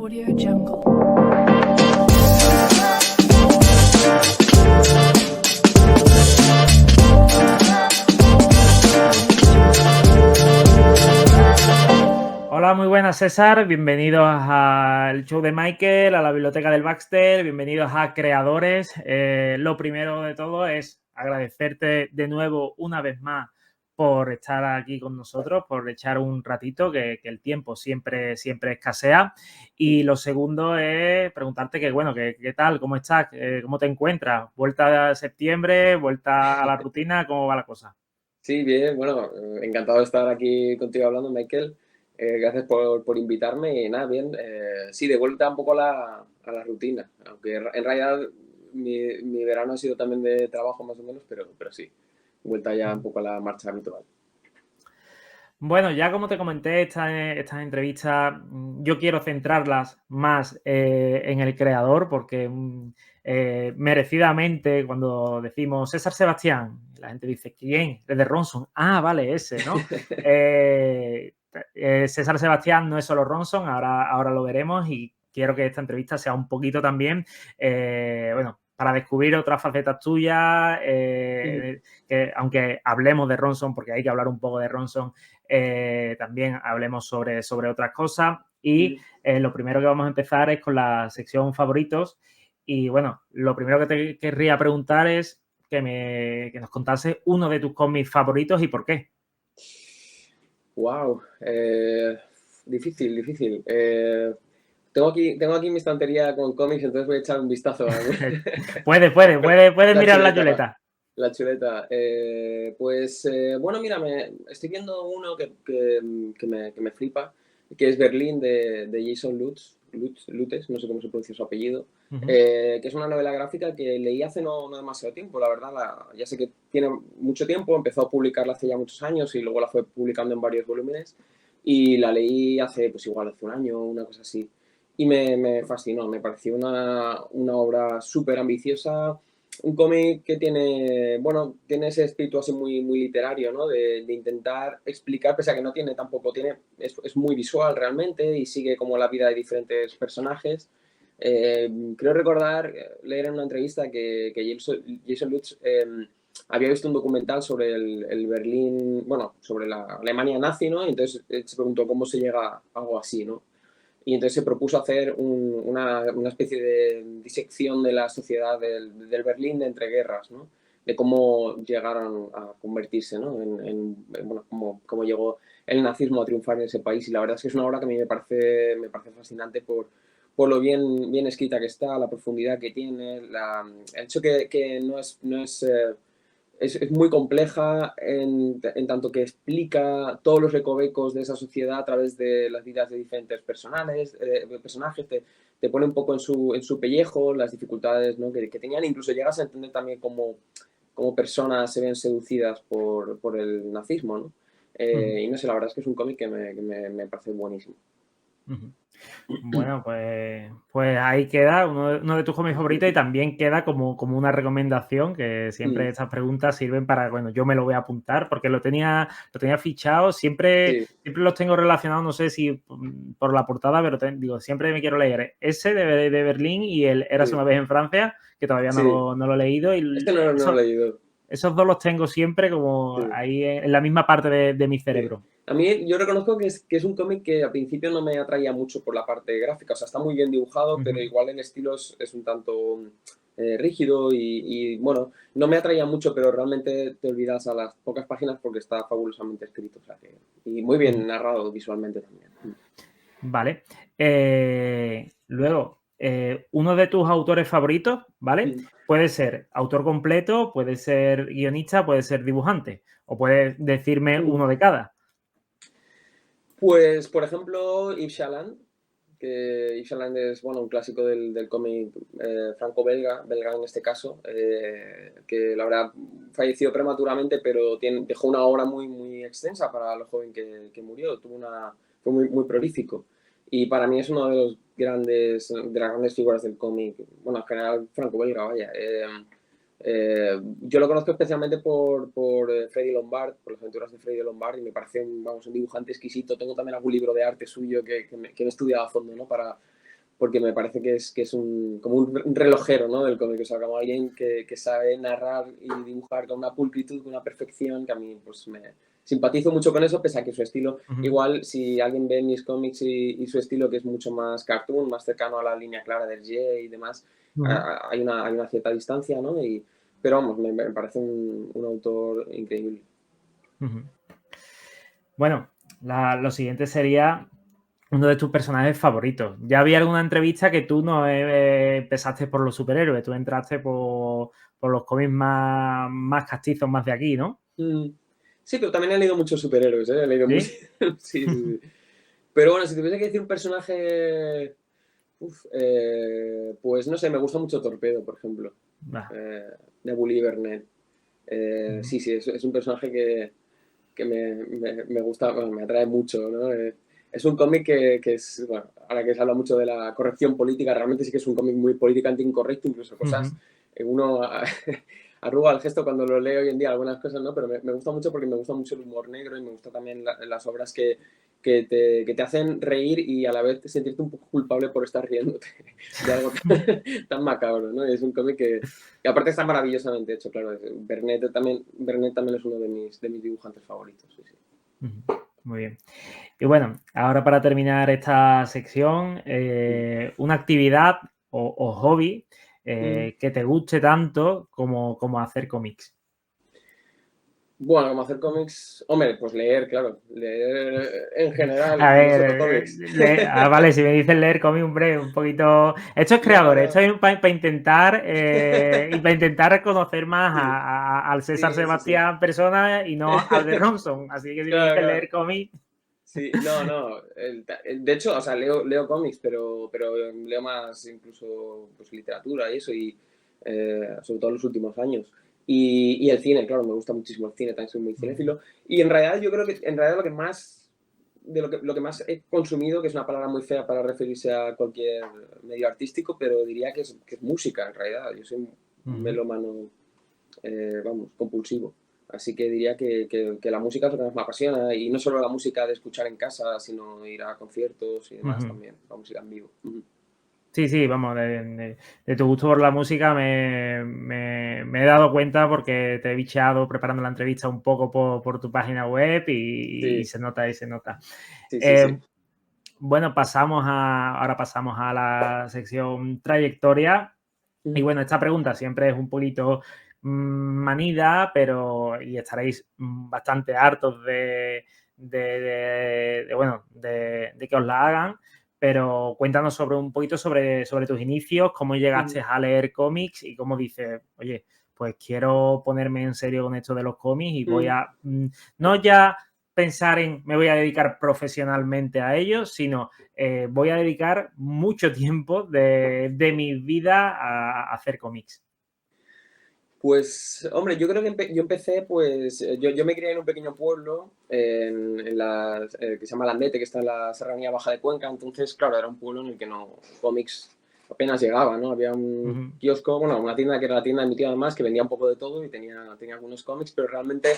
AudioJungle. Hola, muy buenas, César. Bienvenidos al show de Michael, a la biblioteca del Baxter. Bienvenidos a Creadores. Lo primero de todo es agradecerte de nuevo una vez más por estar aquí con nosotros, por echar un ratito, que el tiempo siempre escasea. Y lo segundo es preguntarte ¿qué tal? ¿Cómo estás? ¿Cómo te encuentras? ¿Vuelta a septiembre? ¿Vuelta a la rutina? ¿Cómo va la cosa? Sí, bien, bueno, encantado de estar aquí contigo hablando, Michael. Gracias por invitarme y nada, bien. Sí, de vuelta un poco a la rutina, aunque en realidad mi verano ha sido también de trabajo más o menos, pero sí, vuelta ya un poco a la marcha habitual. Bueno, ya como te comenté, estas entrevistas yo quiero centrarlas más en el creador porque merecidamente cuando decimos César Sebastián, la gente dice, ¿quién? Es de Ronson. Ah, vale, ese, ¿no? César Sebastián no es solo Ronson, ahora lo veremos y quiero que esta entrevista sea un poquito también, para descubrir otras facetas tuyas, que aunque hablemos de Ronson, porque hay que hablar un poco de Ronson, también hablemos sobre otras cosas y lo primero que vamos a empezar es con la sección favoritos y bueno, lo primero que te querría preguntar es que nos contase uno de tus cómics favoritos y por qué. Wow, difícil. Tengo aquí mi estantería con cómics, entonces voy a echar un vistazo a Puedes la mirar la chuleta, chuleta. la chuleta. Bueno, mira, estoy viendo uno que me flipa, que es Berlín de Jason Lutz, no sé cómo se pronuncia su apellido, que es una novela gráfica que leí hace no demasiado tiempo, la verdad. Ya sé que tiene mucho tiempo, empezó a publicarla hace ya muchos años y luego la fue publicando en varios volúmenes y la leí pues igual hace un año, una cosa así. Y me fascinó, me pareció una obra súper ambiciosa, un cómic que tiene ese espíritu así muy literario, ¿no? De intentar explicar, pese a que no tiene tampoco, es muy visual realmente y sigue como la vida de diferentes personajes. Creo recordar, leer en una entrevista que Jason Lutz había visto un documental sobre el Berlín, bueno, sobre la Alemania nazi, ¿no? Y entonces se preguntó cómo se llega a algo así, ¿no? Y entonces se propuso hacer una especie de disección de la sociedad del Berlín de entreguerras, ¿no? De cómo llegaron a convertirse, ¿no? Bueno, cómo llegó el nazismo a triunfar en ese país. Y la verdad es que es una obra que a mí me parece fascinante por lo bien escrita que está, la profundidad que tiene, el hecho que no es muy compleja en tanto que explica todos los recovecos de esa sociedad a través de las vidas de diferentes personajes, te pone un poco en su pellejo las dificultades, ¿no? que tenían, incluso llegas a entender también cómo personas se ven seducidas por el nazismo, ¿no? Y no sé, la verdad es que es un cómic que me parece buenísimo. Bueno, pues ahí queda uno de tus cómics favoritos y también queda como una recomendación, que siempre estas preguntas sirven para, bueno, yo me lo voy a apuntar porque lo tenía fichado, siempre Sí, los tengo relacionados, no sé si por la portada, pero digo, siempre me quiero leer ese de Berlín y el Érase sí, una vez en Francia, que todavía sí. no lo he leído y Este no lo he leído. esos dos los tengo siempre como Sí. ahí en la misma parte de mi Sí. cerebro. A mí yo reconozco que es un cómic que al principio no me atraía mucho por la parte gráfica, o sea, está muy bien dibujado, pero Ujú. igual el estilo es un tanto rígido y, bueno, no me atraía mucho, pero realmente te olvidas a las pocas páginas porque está fabulosamente escrito, o sea y muy Ujú. bien narrado visualmente también. Vale. Luego, uno de tus autores favoritos, ¿vale? Mm. Puede ser autor completo, puede ser guionista, puede ser dibujante. O puedes decirme Mm. uno de cada. Pues, por ejemplo, Yves Chaland, que Yves Chaland es, bueno, un clásico del cómic franco-belga, belga en este caso, que la verdad falleció prematuramente, pero dejó una obra muy extensa para lo joven que murió. Fue muy prolífico. Y para mí es uno de las grandes figuras del cómic, bueno, en general franco-belga, vaya. Yo lo conozco especialmente por Freddy Lombard, por las aventuras de Freddy Lombard, y me parece un dibujante exquisito. Tengo también algún libro de arte suyo que me he estudiado a fondo, ¿no? porque me parece que es como un relojero, ¿no? Del cómic, o sea, como alguien que sabe narrar y dibujar con una pulcritud, con una perfección, que a mí pues me simpatizo mucho con eso, pese a que su estilo, Ujú. igual si alguien ve mis cómics y su estilo que es mucho más cartoon, más cercano a la línea clara del J y demás, Ujú. hay una cierta distancia, ¿no? Pero vamos, me parece un autor increíble. Ujú. Bueno, lo siguiente sería uno de tus personajes favoritos. Ya había alguna entrevista que tú no empezaste por los superhéroes, tú entraste por los cómics más castizos, más de aquí, ¿no? Mm. Sí, pero también he leído muchos superhéroes, ¿eh? He leído mucho. ¿Sí? Sí, sí, sí. Pero bueno, si tuviese que decir un personaje, pues no sé, me gusta mucho Torpedo, por ejemplo, Va. eh, de Bully Burnett. Ujú. Sí, sí, es un personaje que me gusta, bueno, me atrae mucho, ¿no? Es un cómic que es, bueno, ahora que se habla mucho de la corrección política, realmente sí que es un cómic muy políticamente incorrecto, incluso cosas, Ujú. uno arruga el gesto cuando lo leo hoy en día, algunas cosas, ¿no? Pero me gusta mucho porque me gusta mucho el humor negro y me gusta también las obras que te hacen reír y a la vez sentirte un poco culpable por estar riéndote de algo tan macabro, ¿no? Y es un cómic que aparte está maravillosamente hecho, claro. Bernet también es uno de mis dibujantes favoritos. Sí, sí. Ujú. Muy bien. Y bueno, ahora para terminar esta sección, Mm. una actividad o hobby Mm. que te guste tanto como hacer cómics. Bueno, como hacer cómics, hombre, pues leer, claro, leer en general A y no ver, solo cómics. vale, si me dices leer cómics, hombre, un poquito. Esto es No, creador, esto no. es para intentar y para intentar conocer más Sí, al César sí, sí, sí. Sebastián persona y no al de Ronson. Así que si me Claro, dices claro. leer cómics. Sí, no, no. De hecho, o sea, leo cómics, pero leo más incluso pues, literatura y eso, y sobre todo en los últimos años. Y el cine, claro, me gusta muchísimo el cine, también soy muy cinéfilo. Y en realidad yo creo que en realidad lo que más he consumido, que es una palabra muy fea para referirse a cualquier medio artístico, pero diría que es música, en realidad. Yo soy un Ujú, melómano, vamos, compulsivo. Así que diría que la música es lo que más me apasiona, y no solo la música de escuchar en casa, sino ir a conciertos y demás ujú. también, la música en vivo. Ujú. Sí, sí, vamos, de tu gusto por la música me he dado cuenta porque te he bicheado preparando la entrevista un poco por tu página web y Sí, se nota y se nota. sí, sí, Eh, sí. bueno, ahora pasamos a la sección trayectoria. Y Mm, bueno, esta pregunta siempre es un poquito manida, pero y estaréis bastante hartos bueno, de que os la hagan, pero cuéntanos un poquito sobre tus inicios, cómo mm, llegaste a leer cómics y cómo dices, oye, pues quiero ponerme en serio con esto de los cómics y voy mm. a, no ya pensar en me voy a dedicar profesionalmente a ello, sino voy a dedicar mucho tiempo de mi vida a hacer cómics. Pues, hombre, yo creo que yo empecé, pues, yo me crié en un pequeño pueblo que se llama Landete, que está en la Serranía Baja de Cuenca. Entonces, claro, era un pueblo en el que no cómics apenas llegaba, ¿no? Había un Ujú, kiosco, bueno, una tienda que era la tienda de mi tía además, que vendía un poco de todo y tenía algunos cómics, pero realmente,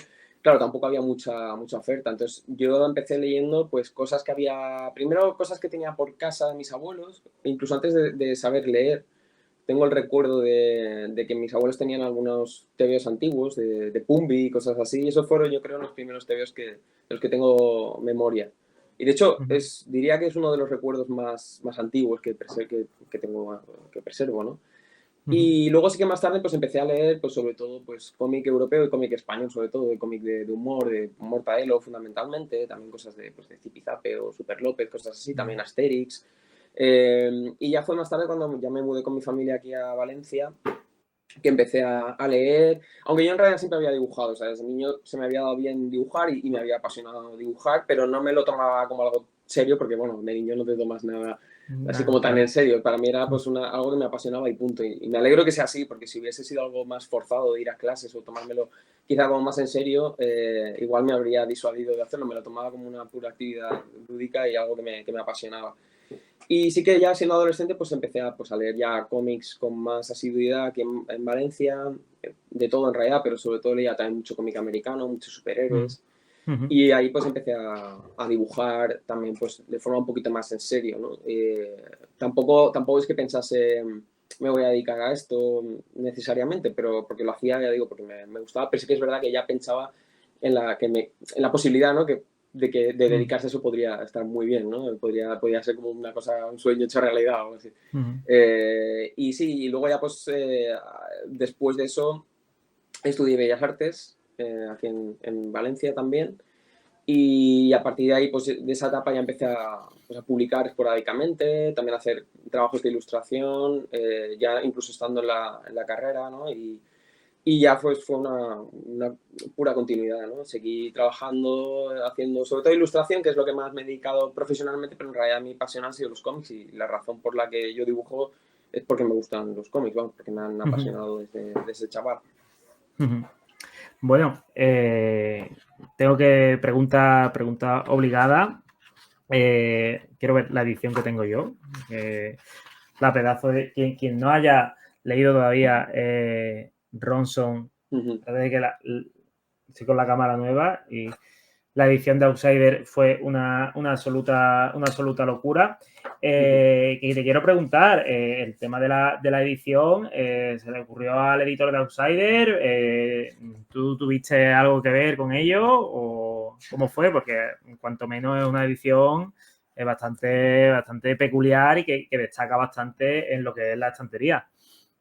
claro, tampoco había mucha oferta. Entonces, yo empecé leyendo, pues, cosas que había, primero cosas que tenía por casa de mis abuelos, incluso antes de saber leer. Tengo el recuerdo de que mis abuelos tenían algunos tebeos antiguos, de Pumbi y cosas así, y esos fueron, yo creo, los primeros tebeos de los que tengo memoria. Y de hecho, ujú, diría que es uno de los recuerdos más antiguos que tengo, que preservo, ¿no? ujú, Y luego sí que más tarde pues empecé a leer pues sobre todo pues cómic europeo y cómic español, sobre todo de cómic de humor, de Mortadelo fundamentalmente, también cosas de Zipizape o Super López, cosas así, ujú, también Asterix. Y ya fue más tarde cuando ya me mudé con mi familia aquí a Valencia, que empecé a leer, aunque yo en realidad siempre había dibujado, o sea, desde niño se me había dado bien dibujar y me había apasionado dibujar, pero no me lo tomaba como algo serio, porque bueno, de niño no te tomas nada así como tan claro. en serio. Para mí era pues algo que me apasionaba y punto. Y me alegro que sea así, porque si hubiese sido algo más forzado de ir a clases o tomármelo quizá como más en serio, igual me habría disuadido de hacerlo. Me lo tomaba como una pura actividad lúdica y algo que me apasionaba. Y sí que ya siendo adolescente pues empecé a leer ya cómics con más asiduidad aquí en Valencia, de todo en realidad, pero sobre todo leía también mucho cómic americano, muchos Mm, superhéroes. Ujú. Y ahí pues empecé a dibujar también pues de forma un poquito más en serio, ¿no? Tampoco es que pensase me voy a dedicar a esto necesariamente, pero porque lo hacía, ya digo, porque me gustaba, pero sí que es verdad que ya pensaba en la posibilidad, ¿no? De Mm, dedicarse a eso podría estar muy bien, ¿no? Podría ser como una cosa, un sueño hecho realidad o algo así. ujú. Y sí, y luego ya pues después de eso estudié Bellas Artes aquí en Valencia también. Y a partir de ahí, pues de esa etapa ya empecé pues, a publicar esporádicamente, también a hacer trabajos de ilustración, ya incluso estando en la carrera, ¿no? Y ya fue una pura continuidad, ¿no? Seguí trabajando, haciendo sobre todo ilustración, que es lo que más me he dedicado profesionalmente, pero en realidad mi pasión han sido los cómics y la razón por la que yo dibujo es porque me gustan los cómics, vamos, porque me han Ujú. apasionado desde chaval. Ujú. Bueno, tengo que pregunta obligada. Quiero ver la edición que tengo yo. La pedazo de quien no haya leído todavía Ronson, Ujú, de que estoy con la cámara nueva y la edición de Outsider fue una absoluta locura. ujú. Y te quiero preguntar, el tema de la edición, ¿se le ocurrió al editor de Outsider? ¿Tú tuviste algo que ver con ello? ¿O cómo fue? Porque en cuanto menos es una edición bastante peculiar y que destaca bastante en lo que es la estantería.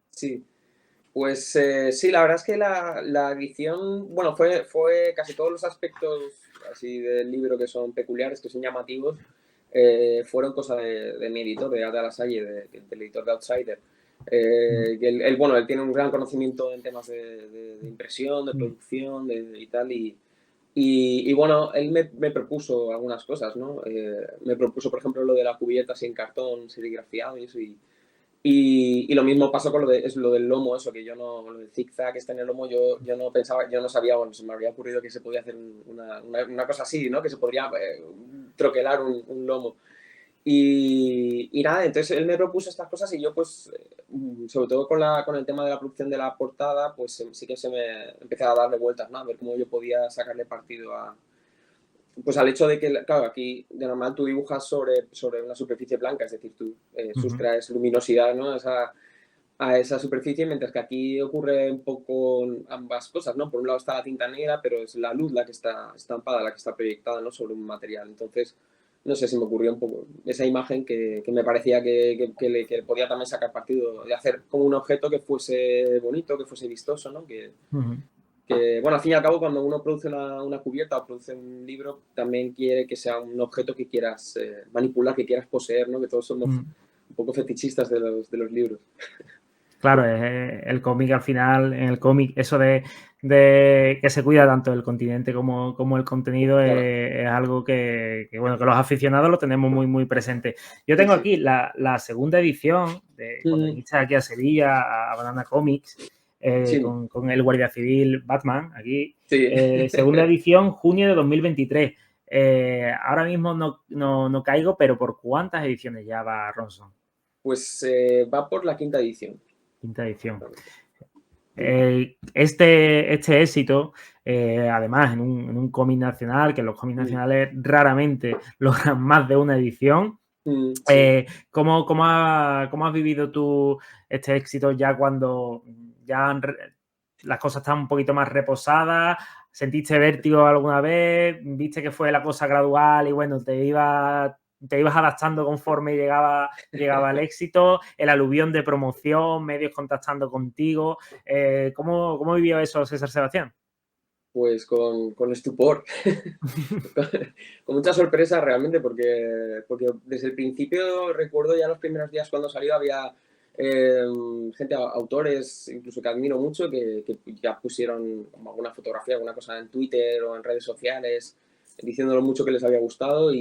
Sí, pues sí, la verdad es que la edición, bueno, fue casi todos los aspectos así del libro que son peculiares, que son llamativos, fueron cosa de mi editor, de Ada Lasalle, del editor de Outsider. Mm, Que bueno, él tiene un gran conocimiento en temas de impresión, de mm, producción y tal, y bueno, él me propuso algunas cosas, ¿no? Me propuso, por ejemplo, lo de la cubierta así en cartón, serigrafiado y eso, y lo mismo pasó con es lo del lomo, eso, que yo no, lo del zigzag este en el lomo, yo no pensaba, yo no sabía, bueno, se me habría ocurrido que se podía hacer una cosa así, ¿no? Que se podría troquelar un lomo. Y nada, entonces él me propuso estas cosas y yo pues, sobre todo con el tema de la producción de la portada, pues sí que se me empecé a darle vueltas, ¿no? A ver cómo yo podía sacarle partido pues al hecho de que, claro, aquí de normal tú dibujas sobre una superficie blanca, es decir, tú ujú, sustraes luminosidad, ¿no? A esa superficie, mientras que aquí ocurre un poco ambas cosas, ¿no? Por un lado está la tinta negra, pero es la luz la que está estampada, la que está proyectada, ¿no? Sobre un material. Entonces, no sé, se me ocurrió un poco esa imagen que me parecía que podía también sacar partido, de hacer como un objeto que fuese bonito, que fuese vistoso, ¿no? ujú, Bueno, al fin y al cabo, cuando uno produce una cubierta o produce un libro, también quiere que sea un objeto que quieras manipular, que quieras poseer, ¿no? Que todos somos ujú. un poco fetichistas de los libros. Claro, el cómic al final, en el cómic, eso de que se cuida tanto el continente como el contenido Claro, es algo bueno, que los aficionados lo tenemos muy presente. Yo sí, tengo sí. aquí la segunda edición de cuando Mm, viniste aquí a Sevilla, a Banana Comics, sí, con el Guardia Civil Batman, aquí, sí. segunda edición, junio de 2023. Ahora mismo no caigo, pero ¿por cuántas ediciones ya va Ronson? Pues va por la quinta edición. Quinta edición. Exactamente. Mm, Este éxito, además, en un cómic nacional, que los cómics mm, nacionales raramente logran más de una edición. sí. ¿Cómo has vivido tú este éxito ya cuando las cosas están un poquito más reposadas? ¿Sentiste vértigo alguna vez? ¿Viste que fue la cosa gradual y bueno, te ibas adaptando conforme llegaba el éxito? ¿El aluvión de promoción, medios contactando contigo? ¿Cómo vivió eso César Sebastián? Pues con estupor, con mucha sorpresa realmente, porque desde el principio recuerdo ya los primeros días cuando salió había eh, gente, autores incluso que admiro mucho, que ya pusieron como alguna fotografía, alguna cosa en Twitter o en redes sociales, diciéndolo mucho que les había gustado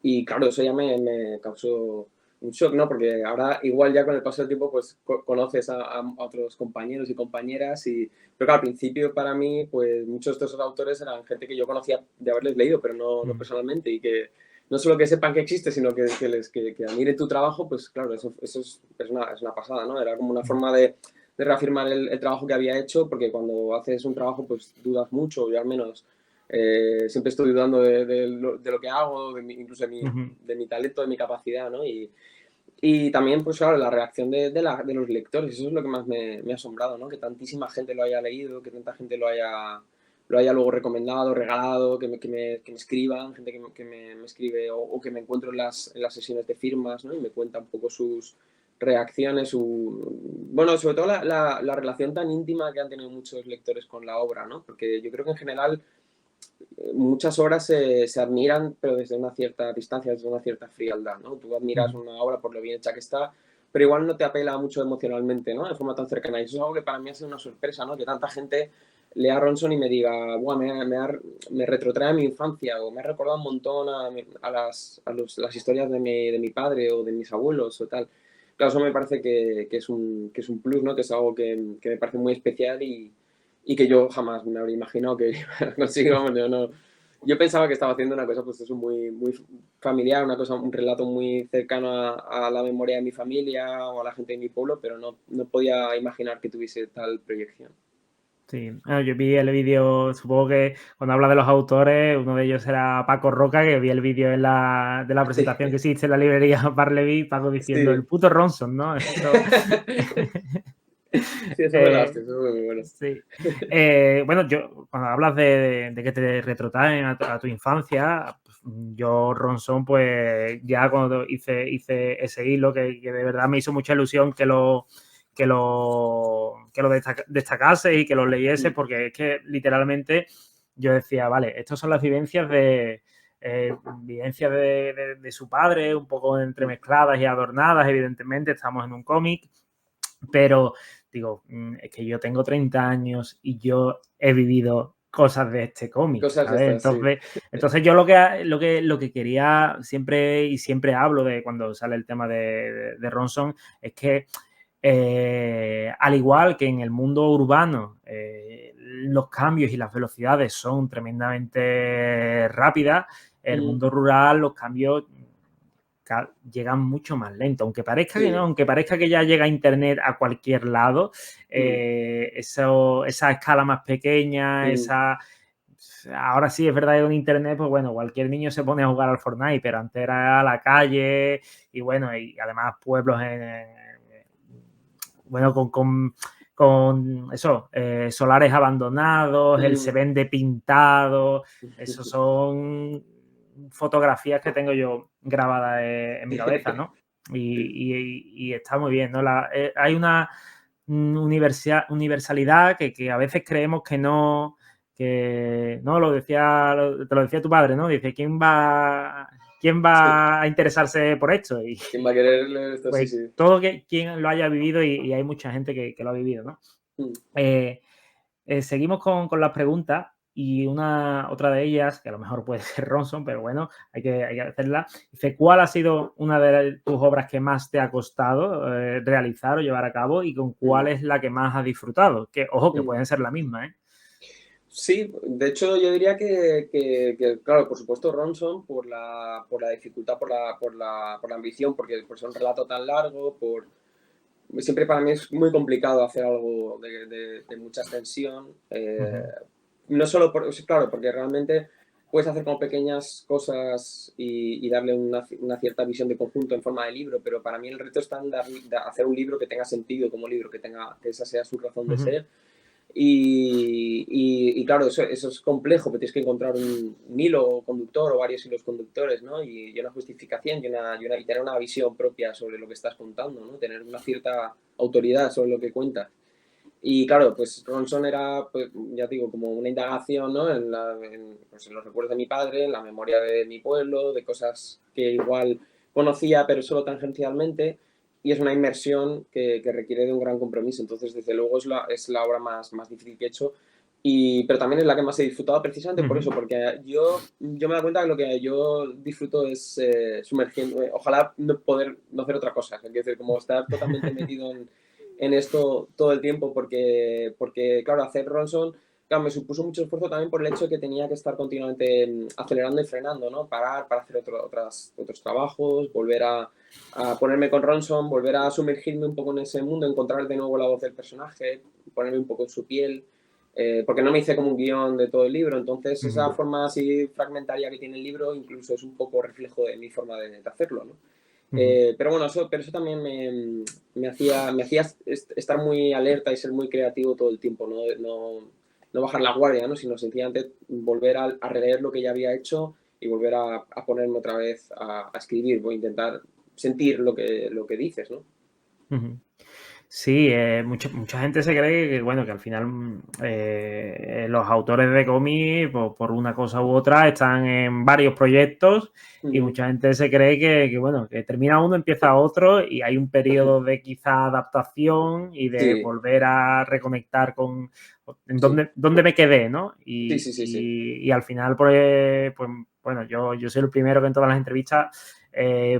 y claro, eso ya me causó un shock, ¿no? Porque ahora igual ya con el paso del tiempo pues conoces a otros compañeros y compañeras pero claro, al principio para mí pues muchos de esos autores eran gente que yo conocía de haberles leído, pero no Mm, personalmente y que no solo que sepan que existe, sino que admiren tu trabajo, pues claro, eso es una pasada, ¿no? Era como una mm, forma de reafirmar el trabajo que había hecho, porque cuando haces un trabajo pues dudas mucho, yo al menos Siempre estoy dudando de lo que hago, incluso Ujú. de mi talento, de mi capacidad, ¿no? Y también, pues claro, la reacción de los lectores, eso es lo que más me ha asombrado, ¿no? Que tantísima gente lo haya leído, que tanta gente lo haya luego recomendado, regalado, que me escriban, gente me escribe o que me encuentro en las sesiones de firmas, ¿no? Y me cuenta un poco sus reacciones, bueno, sobre todo la relación tan íntima que han tenido muchos lectores con la obra, ¿no? Porque yo creo que en general muchas obras se admiran, pero desde una cierta distancia, desde una cierta frialdad, ¿no? Tú admiras Ujú. una obra por lo bien hecha que está, pero igual no te apela mucho emocionalmente, ¿no? De forma tan cercana. Y eso es algo que para mí ha sido una sorpresa, ¿no? Que tanta gente lea Ronson y me diga, Buah, me retrotrae a mi infancia o me ha recordado un montón las historias de mi padre o de mis abuelos o tal. Claro, eso me parece que es un plus, ¿no? Que es algo que me parece muy especial y que yo jamás me habría imaginado que iba a conseguir, vamos, yo no, yo pensaba que estaba haciendo una cosa, pues eso, muy familiar, una cosa, un relato muy cercano a la memoria de mi familia o a la gente de mi pueblo, pero no podía imaginar que tuviese tal proyección. Sí, yo vi el vídeo, supongo que cuando habla de los autores, uno de ellos era Paco Roca, que vi el vídeo de la presentación que hiciste en la librería Barleby, Paco diciendo el Sí. puto Ronson, ¿no? Eso. Sí, eso me la Eh, hostia, eso fue muy bueno. sí. Bueno, yo, cuando hablas de que te retrotraen a tu infancia, pues, yo, Ronson, pues ya cuando hice ese hilo, que de verdad me hizo mucha ilusión que lo destacase y que lo leyese, porque es que literalmente yo decía, vale, estas son las vivencias de su padre, un poco entremezcladas y adornadas, evidentemente, estamos en un cómic, pero digo, es que yo tengo 30 años y yo he vivido cosas de este cómic, Cosas de ¿sabes? estas, sí. Entonces yo lo que quería siempre y siempre hablo de cuando sale el tema de Ronson es que al igual que en el mundo urbano los cambios y las velocidades son tremendamente rápidas, el Mm, mundo rural los cambios llegan mucho más lento. Aunque parezca que no, sí. aunque parezca que ya llega internet a cualquier lado, Mm, esa escala más pequeña, mm, ahora sí es verdad que con internet, pues bueno, cualquier niño se pone a jugar al Fortnite, pero antes era la calle y bueno, y además pueblos bueno, con eso, solares abandonados, el se mm. vende pintado, esos son fotografías que tengo yo grabadas en mi cabeza, ¿no? Sí. Y está muy bien, ¿no? Hay una universalidad que a veces creemos que no, no, te lo decía tu padre, ¿no? Dice, ¿quién Sí. va a interesarse por esto? Y, ¿Quién va a querer leer esto? Sí, pues sí. todo quien lo haya vivido y hay mucha gente que lo ha vivido, ¿no? Mm, Eh, seguimos con las preguntas y otra de ellas, que a lo mejor puede ser Ronson, pero bueno, hay que hacerla. Dice, ¿cuál ha sido una de tus obras que más te ha costado realizar o llevar a cabo y con cuál mm, es la que más has disfrutado? Que, ojo, que mm. pueden ser la misma, ¿eh? Sí, de hecho yo diría claro, por supuesto Ronson por la dificultad, por la ambición, porque por ser un relato tan largo, siempre para mí es muy complicado hacer algo de mucha extensión, Ujú, no solo claro, porque realmente puedes hacer como pequeñas cosas y darle una cierta visión de conjunto en forma de libro, pero para mí el reto está en hacer un libro que tenga sentido como libro, que esa sea su razón de ujú, ser y claro, eso es complejo, porque tienes que encontrar un hilo conductor o varios hilos conductores, ¿no? Y una justificación y tener una visión propia sobre lo que estás contando, ¿no? Tener una cierta autoridad sobre lo que cuentas. Y claro, pues Ronson era, pues, ya digo, como una indagación, ¿no? Pues, en los recuerdos de mi padre, en la memoria de mi pueblo, de cosas que igual conocía, pero solo tangencialmente. Y es una inmersión que requiere de un gran compromiso. Entonces, desde luego, es la obra más difícil que he hecho. Pero también es la que más he disfrutado precisamente por ujú. eso, porque yo me doy cuenta que lo que yo disfruto es sumergiendo, ojalá no poder no hacer otra cosa. Es decir, como estar totalmente metido en esto todo el tiempo porque claro, hacer Ronson, claro, me supuso mucho esfuerzo también por el hecho de que tenía que estar continuamente acelerando y frenando, ¿no? Parar para hacer otros trabajos, volver a ponerme con Ronson, volver a sumergirme un poco en ese mundo, encontrar de nuevo la voz del personaje, ponerme un poco en su piel. porque no me hice como un guión de todo el libro, entonces esa Ujú, forma así fragmentaria que tiene el libro incluso es un poco reflejo de mi forma de hacerlo, ¿no? ujú. Pero bueno, eso también me hacía estar muy alerta y ser muy creativo todo el tiempo, no bajar la guardia, ¿no? Sino sencillamente volver a releer lo que ya había hecho y volver a ponerme otra vez a escribir. Voy a intentar sentir lo que dices, ¿no? Ujú. Sí, mucha gente se cree que, bueno, que al final los autores de cómics, por una cosa u otra, están en varios proyectos y Ujú. mucha gente se cree bueno, que termina uno, empieza otro y hay un periodo de quizá adaptación y de Sí, volver a reconectar con en sí, dónde me quedé, ¿no? sí, Y, sí, sí, sí. y- y al final, pues bueno, yo soy el primero que en todas las entrevistas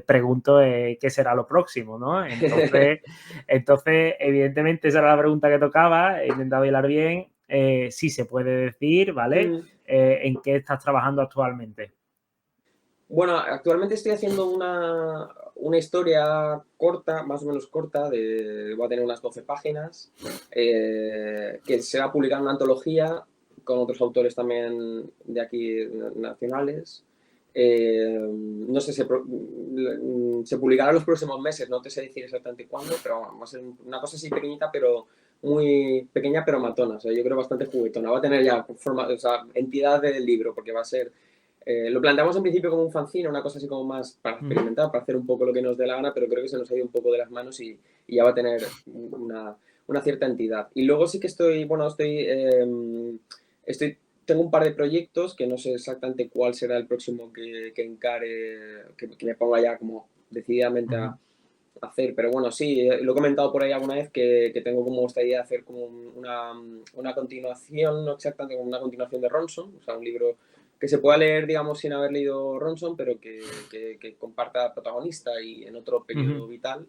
pregunto qué será lo próximo, ¿no? Entonces, evidentemente, esa era la pregunta que tocaba. He intentado hilar bien. Sí se puede decir, ¿vale? Mm. ¿En qué estás trabajando actualmente? Bueno, actualmente estoy haciendo una historia corta, más o menos corta, va a tener unas 12 páginas, que se va a publicar en una antología con otros autores también de aquí nacionales. No sé, se publicará en los próximos meses, no te sé decir exactamente cuándo, pero vamos, va a ser una cosa así pequeñita, pero muy pequeña, pero matona. O sea, yo creo bastante juguetona. Va a tener ya forma, o sea, entidad del libro, porque va a ser lo planteamos en principio como un fanzine, una cosa así como más para Ujú, experimentar, para hacer un poco lo que nos dé la gana, pero creo que se nos ha ido un poco de las manos y ya va a tener una cierta entidad. Y luego sí que tengo un par de proyectos que no sé exactamente cuál será el próximo que encare, que me ponga ya como decididamente a ujú, hacer, pero bueno, sí, lo he comentado por ahí alguna vez que tengo como esta idea de hacer como una continuación, no exactamente como una continuación de Ronson, o sea, un libro que se pueda leer, digamos, sin haber leído Ronson, pero que comparta protagonista y en otro ujú, periodo vital.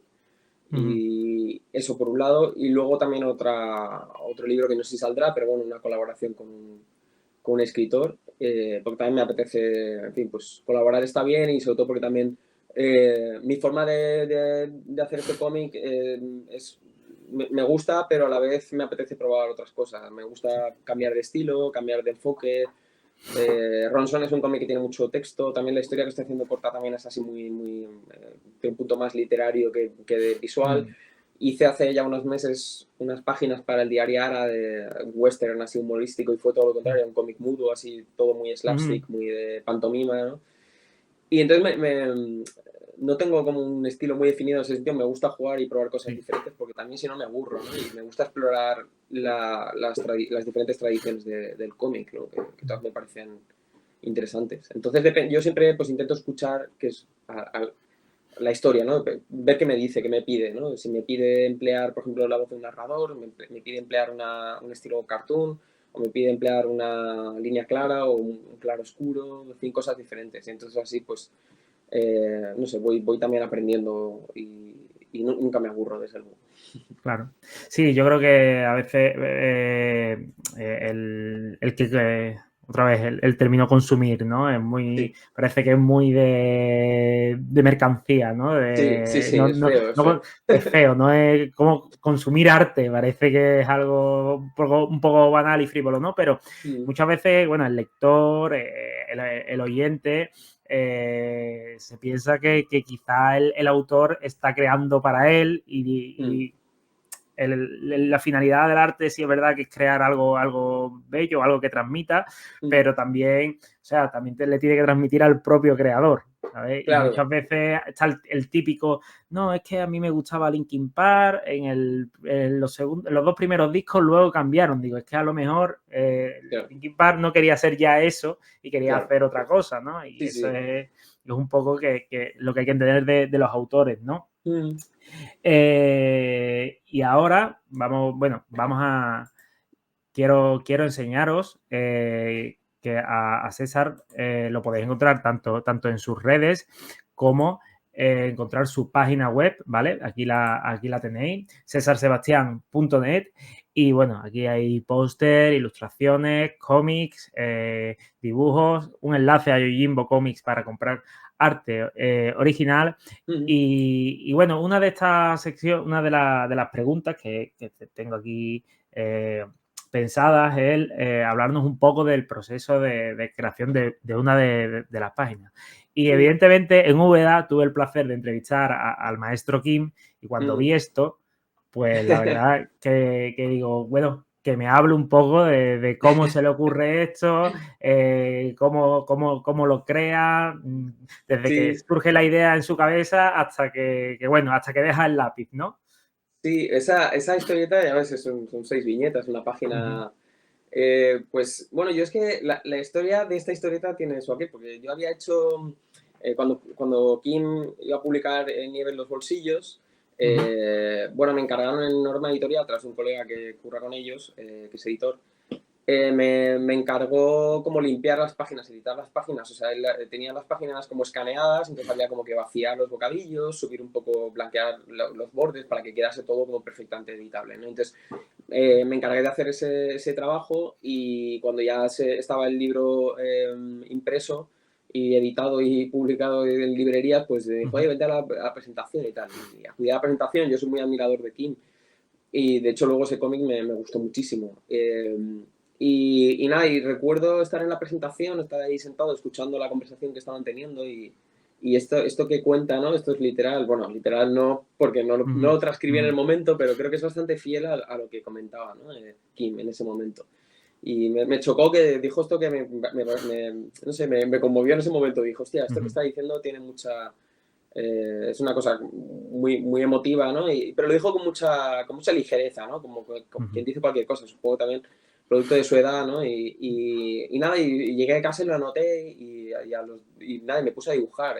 ujú, Y eso por un lado, y luego también otro libro que no sé si saldrá, pero bueno, una colaboración con un escritor, porque también me apetece, en fin, pues colaborar está bien y sobre todo porque también mi forma de hacer este cómic me gusta, pero a la vez me apetece probar otras cosas. Me gusta cambiar de estilo, cambiar de enfoque. Ronson es un cómic que tiene mucho texto, también la historia que estoy haciendo corta también es así de un punto más literario que de visual. ujú, Hice hace ya unos meses unas páginas para el diario Ara de western así humorístico y fue todo lo contrario, un cómic mudo, así todo muy ujú, slapstick, muy de pantomima, ¿no? Y entonces no tengo como un estilo muy definido en ese sentido, me gusta jugar y probar cosas sí, diferentes porque también si no me aburro, ¿no? Y me gusta explorar las diferentes tradiciones del cómic, ¿no? Que todas me parecen interesantes. Entonces yo siempre pues intento escuchar que es la historia, ¿no? Ver qué me dice, qué me pide, ¿no? Si me pide emplear, por ejemplo, la voz de un narrador, me pide emplear un estilo cartoon, o me pide emplear una línea clara o un claro oscuro, en fin, cosas diferentes. Y entonces así, pues, no sé, voy también aprendiendo y nunca me aburro, desde luego. claro. Sí, yo creo que a veces otra vez, el término consumir, ¿no? Sí, Parece que es muy de mercancía, ¿no? sí, sí, sí, es No, feo, es feo. es feo, ¿no? Es como consumir arte, parece que es algo un poco banal y frívolo, ¿no? Pero Mm, muchas veces, bueno, el lector, el oyente, se piensa que quizá el autor está creando para él mm, y la finalidad del arte sí es verdad que es crear algo bello, algo que transmita, mm. pero también, o sea, también le tiene que transmitir al propio creador, ¿sabes? Y Claro, muchas veces está el típico, no, es que a mí me gustaba Linkin Park, en los dos primeros discos luego cambiaron, digo, es que a lo mejor claro, Linkin Park no quería hacer ya eso y quería claro. hacer otra cosa, ¿no? Y Sí, eso sí. es un poco que lo que hay que entender de los autores, ¿no? Mm, Y ahora quiero enseñaros que a César lo podéis encontrar tanto en sus redes como encontrar su página web, ¿vale? Aquí la tenéis, cesarsebastian.net. Y bueno, aquí hay póster, ilustraciones, cómics, dibujos, un enlace a Yojimbo Comics para comprar arte original. mm, Y bueno, una de estas secciones, una de las preguntas que tengo aquí pensadas el hablarnos un poco del proceso de creación de una de las páginas. Y evidentemente en Úbeda tuve el placer de entrevistar al maestro Kim y cuando vi esto, pues la verdad que digo, bueno, que me hable un poco de cómo se le ocurre esto, cómo lo crea, desde que Sí, surge la idea en su cabeza hasta bueno, hasta que deja el lápiz, ¿no? sí, esa historieta, ya ves, son 6 viñetas, una Ujú, página. Pues bueno, yo es que la historia de esta historieta tiene eso aquí, porque yo había hecho, cuando Kim iba a publicar Nieve en los bolsillos, ujú, bueno, me encargaron en Norma Editorial, tras un colega que curra con ellos, que es editor, me encargó como limpiar las páginas, editar las páginas, o sea, él tenía las páginas como escaneadas, entonces había como que vaciar los bocadillos, subir un poco, blanquear los bordes para que quedase todo como perfectamente editable, ¿no? Entonces, me encargué de hacer ese trabajo y cuando ya estaba el libro impreso y editado y publicado en librerías, pues me dijo, ujú, oye, vente a la presentación y tal. Y acudí a la presentación, yo soy muy admirador de Kim y de hecho luego ese cómic me gustó muchísimo. Y nada, y recuerdo estar en la presentación, estar ahí sentado escuchando la conversación que estaban teniendo y esto que cuenta, ¿no? Esto es literal, bueno, literal no, porque no ujú, lo transcribí en ujú, el momento, pero creo que es bastante fiel a lo que comentaba, ¿no? Kim en ese momento. Y me chocó que dijo esto que no sé, me conmovió en ese momento. Dijo, hostia, esto que ujú, está diciendo tiene mucha, es una cosa muy, muy emotiva, ¿no? Pero lo dijo con mucha ligereza, ¿no? Como ujú, quien dice cualquier cosa, supongo también producto de su edad, ¿no? Y nada, y llegué a casa y lo anoté y nada, y me puse a dibujar.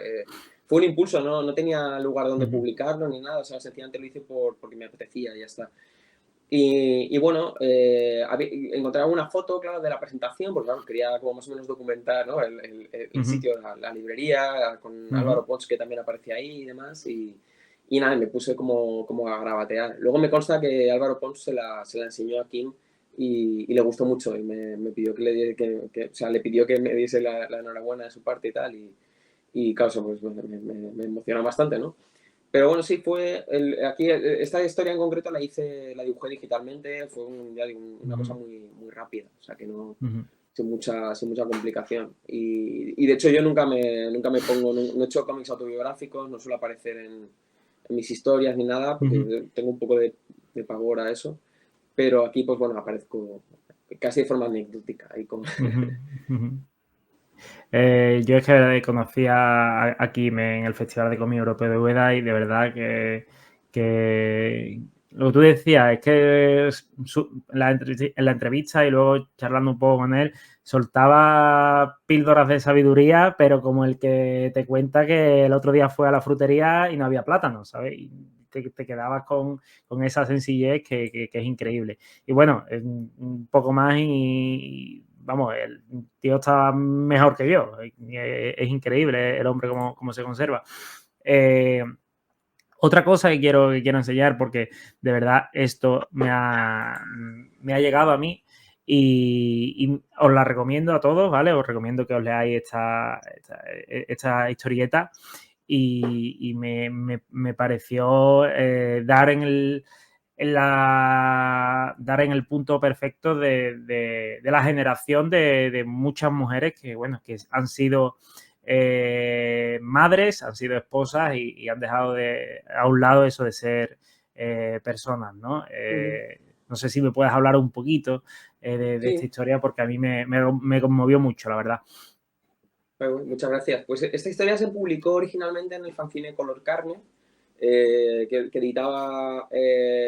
Fue un impulso, ¿no? No tenía lugar donde ujú, publicarlo ni nada, o sea, sencillamente lo hice porque me apetecía y ya está. Y bueno, encontré una foto, claro, de la presentación, porque claro, quería como más o menos documentar, ¿no? El ujú, sitio, la librería, con ujú, Álvaro Pons, que también aparecía ahí y demás, y nada, me puse como a grabatear. Luego me consta que Álvaro Pons se la enseñó a Kim y le gustó mucho, y me pidió o sea, le pidió que me diese la enhorabuena de su parte y tal, y claro, eso pues me emociona bastante, ¿no? Pero bueno, sí, aquí esta historia en concreto la dibujé digitalmente, fue ya digo, una cosa ujú, muy, muy rápida, o sea que no, ujú, sin mucha complicación. Y de hecho yo nunca me pongo, no he hecho cómics autobiográficos, no suelo aparecer en mis historias ni nada, ujú, porque tengo un poco de pavor a eso, pero aquí pues bueno, aparezco casi de forma anecdótica. Ahí como... ujú, ujú. Yo es que conocí a Kim en el Festival de Cómic Europeo de Úbeda y de verdad que lo que tú decías es que en la entrevista y luego charlando un poco con él, soltaba píldoras de sabiduría, pero como el que te cuenta que el otro día fue a la frutería y no había plátano, ¿sabes? Y te quedabas con esa sencillez que es increíble. Y bueno, un poco más y vamos, el tío está mejor que yo. Es increíble el hombre cómo se conserva. Eh, Otra cosa que quiero enseñar, porque de verdad esto me ha llegado a mí y os la recomiendo a todos, ¿vale? Os recomiendo que os leáis esta historieta y me pareció dar en el punto perfecto de la generación de muchas mujeres que, bueno, que han sido madres, han sido esposas y han dejado a un lado eso de ser personas, ¿no? No sé si me puedes hablar un poquito de esta Sí, historia porque a mí me conmovió mucho, la verdad. muchas gracias. Pues esta historia se publicó originalmente en el fanzine Color Carne, que editaba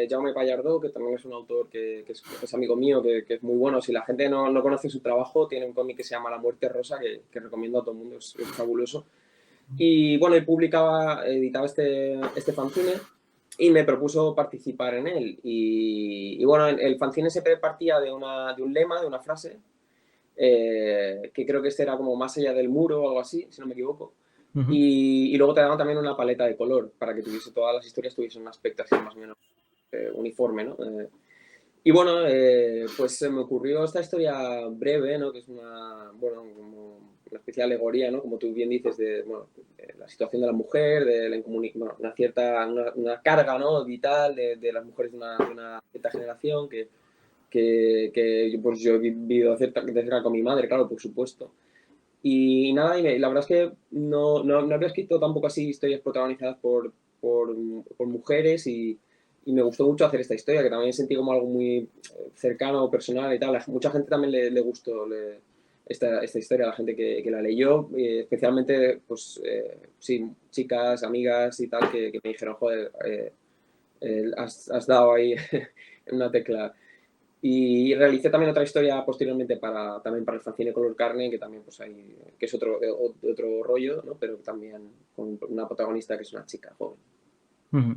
Jaume Pallardó, que también es un autor que es amigo mío, que es muy bueno. Si la gente no conoce su trabajo, tiene un cómic que se llama La Muerte Rosa, que recomiendo a todo el mundo, es fabuloso. Y bueno, él editaba este fanzine y me propuso participar en él. Y bueno, el fanzine siempre partía de un lema, de una frase, que creo que este era como más allá del muro o algo así, si no me equivoco. Ujú, Y luego te daban también una paleta de color para que todas las historias tuviesen un aspecto así más o menos uniforme, ¿no? Y bueno, pues se me ocurrió esta historia breve, ¿no? Que es bueno, como una especie de alegoría, ¿no? Como tú bien dices, bueno, de la situación de la mujer, bueno, una carga, ¿no? Vital de las mujeres de una cierta generación pues yo he vivido de cerca con mi madre, claro, por supuesto. Y nada, la verdad es que no había escrito tampoco así historias protagonizadas por mujeres y me gustó mucho hacer esta historia, que también sentí como algo muy cercano, personal y tal. Mucha gente también le gustó esta historia, la gente que la leyó, especialmente, pues, sí, chicas, amigas y tal, que me dijeron, joder, has dado ahí en una tecla. Y realicé también otra historia posteriormente también para el fanzine Color Carne, que también pues hay, que es otro rollo, ¿no? Pero también con una protagonista que es una chica joven. Ujú.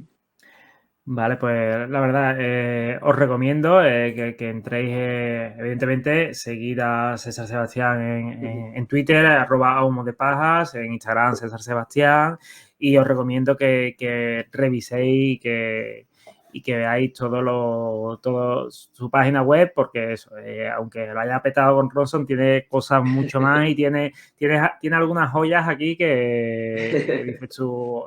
Vale, pues la verdad, os recomiendo que entréis, evidentemente, seguid a César Sebastián en Twitter, @humodepajas, en Instagram César Sebastián, y os recomiendo que reviséis y que veáis todo su página web, porque eso, aunque lo haya petado con Ronson, tiene cosas mucho más y tiene algunas joyas aquí que dices tú...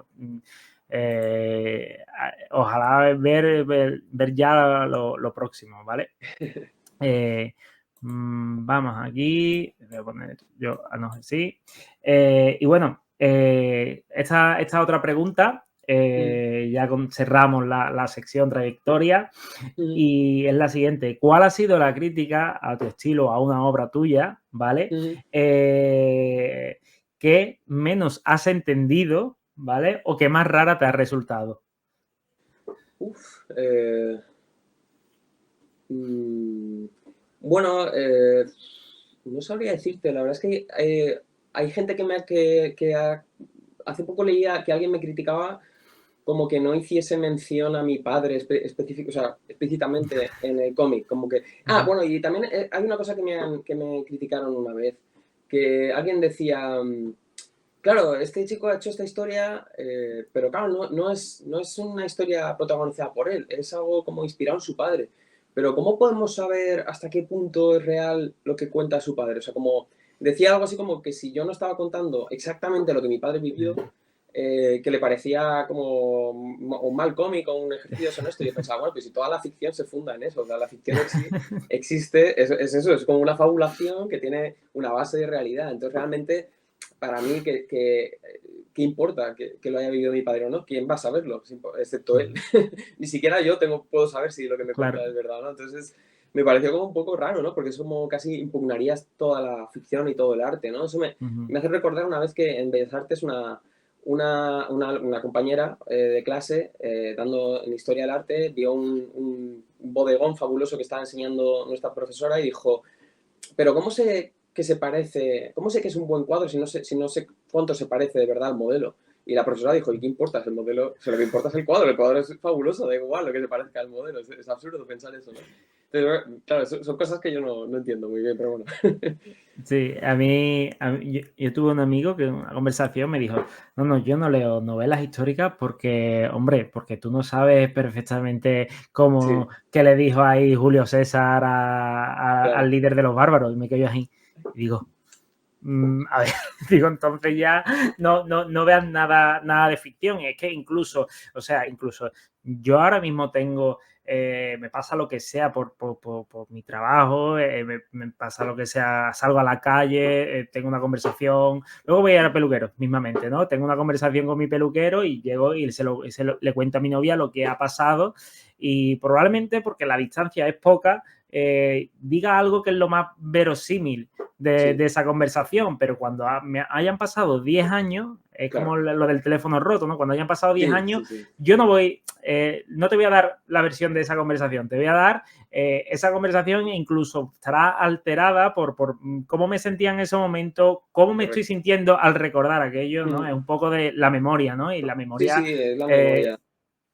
ojalá ver ya lo próximo, ¿vale? Vamos aquí, voy a poner yo, no sé, sí. Y bueno, esta otra pregunta, ya cerramos la sección trayectoria y es la siguiente. ¿Cuál ha sido la crítica a tu estilo, a una obra tuya, ¿vale? Que menos has entendido, ¿vale? O que más rara te ha resultado. Bueno, no sabría decirte, la verdad es que hay gente hace poco leía que alguien me criticaba como que no hiciese mención a mi padre específico, o sea, explícitamente en el cómic, como que... Bueno, y también hay una cosa que me criticaron una vez, que alguien decía, claro, este chico ha hecho esta historia, pero claro, no es una historia protagonizada por él, es algo como inspirado en su padre. Pero ¿cómo podemos saber hasta qué punto es real lo que cuenta su padre? O sea, como decía algo así como que si yo no estaba contando exactamente lo que mi padre vivió, que le parecía como un mal cómic o un ejercicio deshonesto. Y yo pensaba, bueno, pues si toda la ficción se funda en eso, o sea, la ficción existe, es eso, es como una fabulación que tiene una base de realidad. Entonces, realmente, para mí, ¿qué importa que lo haya vivido mi padre o no? ¿Quién va a saberlo? Excepto él. Ni siquiera yo puedo saber si lo que me cuenta es verdad o no. Entonces, me pareció como un poco raro, ¿no? Porque es como casi impugnarías toda la ficción y todo el arte, ¿no? Eso me hace recordar una vez que en Bellas Artes una compañera de clase, dando en Historia del Arte, vio un bodegón fabuloso que estaba enseñando nuestra profesora y dijo, pero ¿cómo sé que se parece, cómo sé que es un buen cuadro si no sé cuánto se parece de verdad al modelo? Y la profesora dijo, ¿y qué importa? Es el modelo, o sea, lo que importa es el cuadro es fabuloso, da igual lo que se parezca al modelo, es absurdo pensar eso, ¿no? Entonces, claro, son cosas que yo no entiendo muy bien, pero bueno. Sí, yo tuve un amigo que en una conversación me dijo, no, yo no leo novelas históricas porque tú no sabes perfectamente qué le dijo ahí Julio César al líder de los bárbaros. Y me quedo ahí y digo, a ver, digo, entonces ya no veas nada de ficción. Es que incluso yo ahora mismo me pasa lo que sea por mi trabajo, me pasa lo que sea, salgo a la calle, tengo una conversación, luego voy al peluquero mismamente, ¿no? Tengo una conversación con mi peluquero y llego y le cuento a mi novia lo que ha pasado y probablemente porque la distancia es poca, diga algo que es lo más verosímil de esa conversación, pero cuando me hayan pasado 10 años, es como lo del teléfono roto, ¿no? Cuando hayan pasado 10 años, yo no te voy a dar la versión de esa conversación, te voy a dar esa conversación e incluso estará alterada por cómo me sentía en ese momento, cómo me estoy sintiendo al recordar aquello, ¿no? Es un poco de la memoria, ¿no? Y la memoria... Sí, es la memoria.